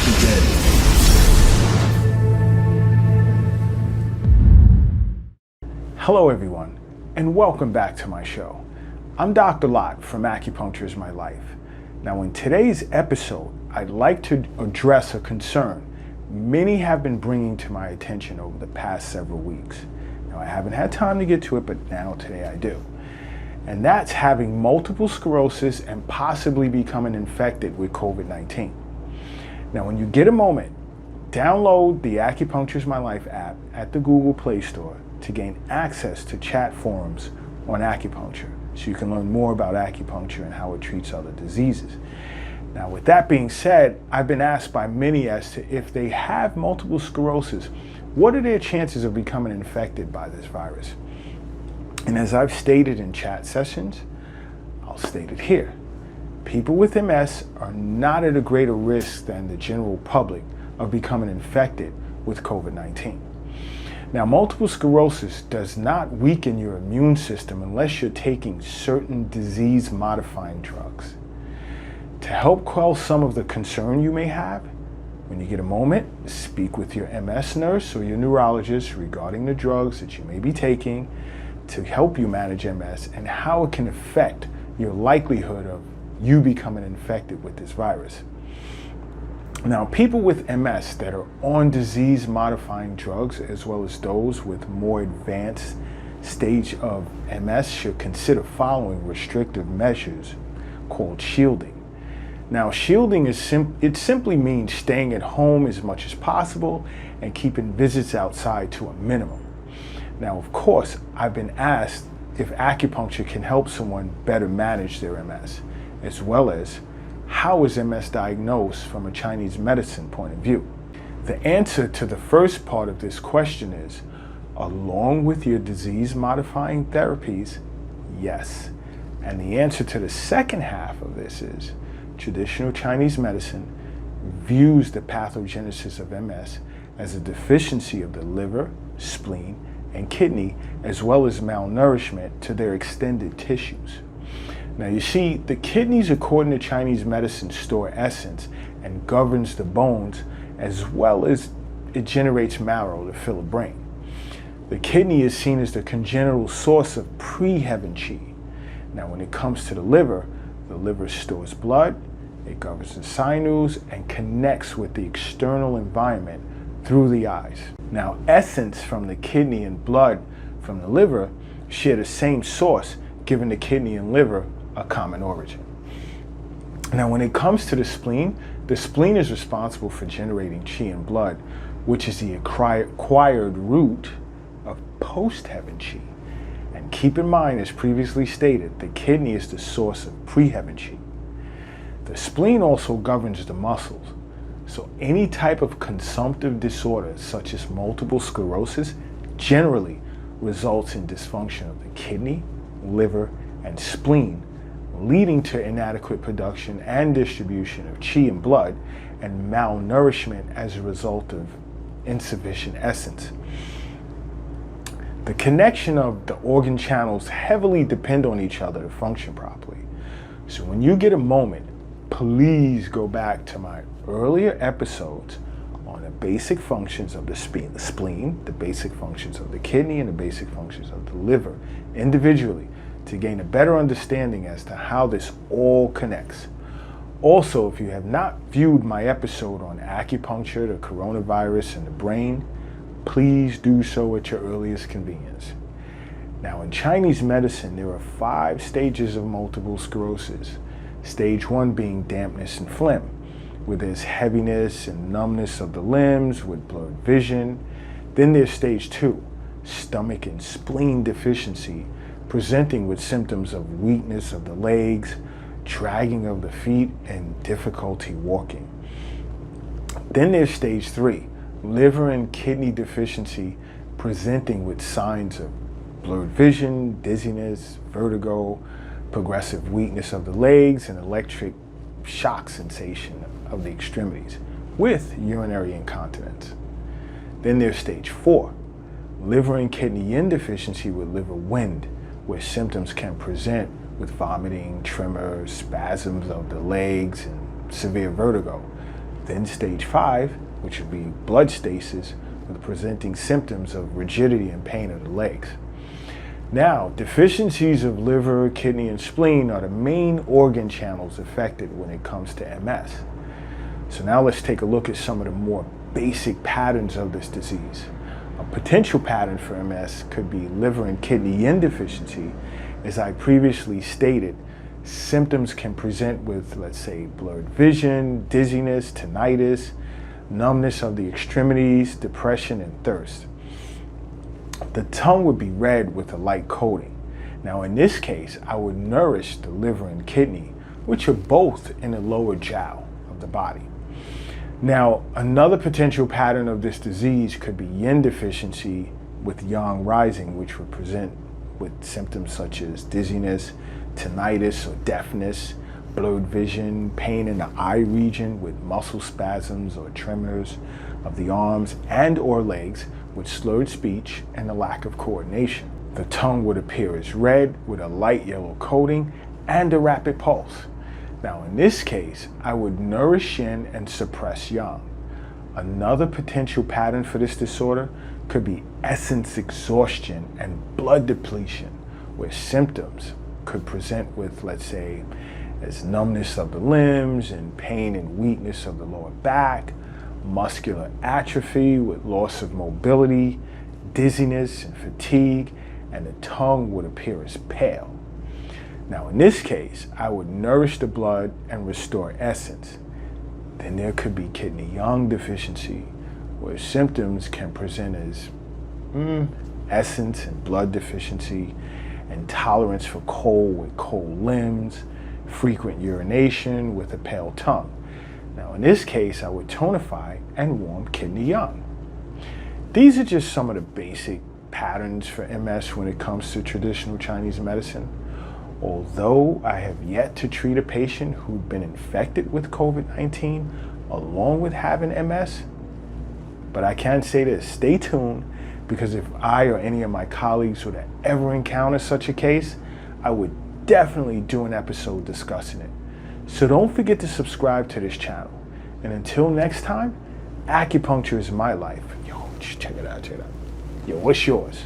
begin. Hello everyone, and welcome back to my show. I'm Dr. Lott from Acupuncture is My Life. Now in today's episode, I'd like to address a concern many have been bringing to my attention over the past several weeks. Now I haven't had time to get to it, but now today I do. And that's having multiple sclerosis and possibly becoming infected with COVID-19. Now when you get a moment, download the Acupuncture is My Life app at the Google Play Store to gain access to chat forums on acupuncture, so you can learn more about acupuncture and how it treats other diseases. Now with that being said, I've been asked by many as to if they have multiple sclerosis, what are their chances of becoming infected by this virus? And as I've stated in chat sessions, I'll state it here. People with MS are not at a greater risk than the general public of becoming infected with COVID-19. Now, multiple sclerosis does not weaken your immune system unless you're taking certain disease-modifying drugs. To help quell some of the concern you may have, when you get a moment, speak with your MS nurse or your neurologist regarding the drugs that you may be taking to help you manage MS and how it can affect your likelihood of you becoming infected with this virus. Now, people with MS that are on disease-modifying drugs, as well as those with more advanced stage of MS, should consider following restrictive measures called shielding. Now, shielding is simply means staying at home as much as possible and keeping visits outside to a minimum. Now, of course, I've been asked if acupuncture can help someone better manage their MS, as well as how is MS diagnosed from a Chinese medicine point of view? The answer to the first part of this question is, along with your disease-modifying therapies, yes. And the answer to the second half of this is, traditional Chinese medicine views the pathogenesis of MS as a deficiency of the liver, spleen, and kidney, as well as malnourishment to their extended tissues. Now you see, the kidneys, according to Chinese medicine, store essence and governs the bones, as well as it generates marrow to fill a brain. The kidney is seen as the congenital source of pre-heaven qi. Now when it comes to the liver stores blood, it governs the sinews, and connects with the external environment through the eyes. Now essence from the kidney and blood from the liver share the same source, giving the kidney and liver a common origin. Now when it comes to the spleen is responsible for generating qi and blood, which is the acquired root of post-heaven qi. And keep in mind, as previously stated, the kidney is the source of pre-heaven qi. The spleen also governs the muscles. So any type of consumptive disorder, such as multiple sclerosis, generally results in dysfunction of the kidney, liver, and spleen, leading to inadequate production and distribution of qi and blood, and malnourishment as a result of insufficient essence. The connection of the organ channels heavily depend on each other to function properly. So when you get a moment, please go back to my earlier episodes on the basic functions of the spleen, the basic functions of the kidney, and the basic functions of the liver individually, to gain a better understanding as to how this all connects. Also, if you have not viewed my episode on acupuncture, the coronavirus, and the brain, please do so at your earliest convenience. Now, in Chinese medicine, there are 5 stages of multiple sclerosis. Stage 1 being dampness and phlegm, where there's heaviness and numbness of the limbs with blurred vision. Then there's stage 2, stomach and spleen deficiency, presenting with symptoms of weakness of the legs, dragging of the feet, and difficulty walking. Then there's stage 3, liver and kidney deficiency, presenting with signs of blurred vision, dizziness, vertigo, progressive weakness of the legs, and electric shock sensation of the extremities, with urinary incontinence. Then there's stage 4, liver and kidney yin deficiency with liver wind, where symptoms can present with vomiting, tremors, spasms of the legs, and severe vertigo. Then stage 5, which would be blood stasis, with presenting symptoms of rigidity and pain of the legs. Now, deficiencies of liver, kidney, and spleen are the main organ channels affected when it comes to MS. So now let's take a look at some of the more basic patterns of this disease. A potential pattern for MS could be liver and kidney yin deficiency. As I previously stated, symptoms can present with, let's say, blurred vision, dizziness, tinnitus, numbness of the extremities, depression, and thirst. The tongue would be red with a light coating. Now in this case, I would nourish the liver and kidney, which are both in the lower jowl of the body. Now, another potential pattern of this disease could be yin deficiency with yang rising, which would present with symptoms such as dizziness, tinnitus or deafness, blurred vision, pain in the eye region with muscle spasms or tremors of the arms and or legs with slurred speech and a lack of coordination. The tongue would appear as red with a light yellow coating and a rapid pulse. Now in this case, I would nourish yin and suppress yang. Another potential pattern for this disorder could be essence exhaustion and blood depletion, where symptoms could present with, let's say, as numbness of the limbs and pain and weakness of the lower back, muscular atrophy with loss of mobility, dizziness and fatigue, and the tongue would appear as pale. Now in this case, I would nourish the blood and restore essence. Then there could be kidney yang deficiency, where symptoms can present as essence and blood deficiency, intolerance for cold with cold limbs, frequent urination with a pale tongue. Now in this case, I would tonify and warm kidney yang. These are just some of the basic patterns for MS when it comes to traditional Chinese medicine. Although I have yet to treat a patient who'd been infected with COVID-19 along with having MS, but I can say this, stay tuned, because if I or any of my colleagues would ever encounter such a case, I would definitely do an episode discussing it. So don't forget to subscribe to this channel. And until next time, acupuncture is my life. Yo, just check it out, check it out. Yo, what's yours?